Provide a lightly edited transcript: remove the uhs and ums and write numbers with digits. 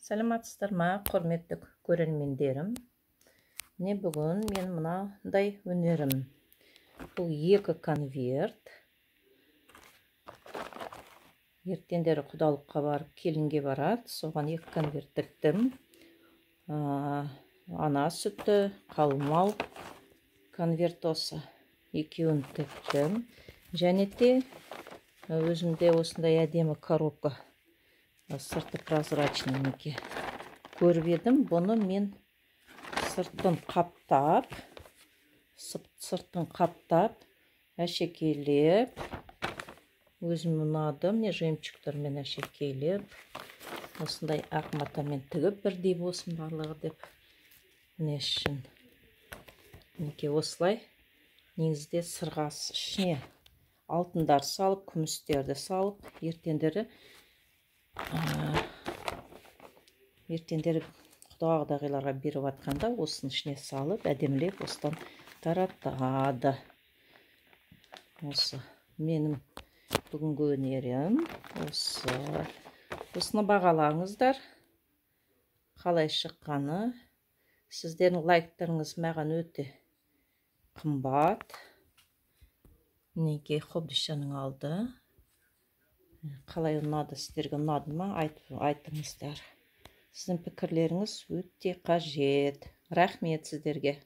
Саламатсыздар ма, құрметті көрермендерім. Міне бүгін мен мынандай өнерім. Бұл екі конверт. Ертеңдері құдалыққа барып, келінге барады. Соған екі конверт тіктім. Ана сүті, қалмал конверт осы. Екеуін тіктім. Және де өзімде осындай әдемі коробка. Сырты прозрачный неке. Көріп едім, бұны мен сыртын қаптап, әшекейлеп, өзім ұнады, міне жемчугтармен әшекейлеп, осындай ақ матамен тігіп бірдей болсын барлығы деп. Міне үшін. Неке осылай. Негізде сырғасы ішіне алтындар салып, күмістерді салып, ертеңдері құдағыларға беріп атқанда осының ішіне салып, әдемілеп осыдан таратады. Осы менің бүгінгі өнерім. Осыны бағалаңыздар. Қалай шыққаны. Сіздердің лайктарыңыз маған өте қымбат. Неге қобдишаның алды. Қалай ұнады, сіздерге ұнады ма, айтыңыздар. Сіздің пікірлеріңіз өте қажет. Рахмет сіздерге.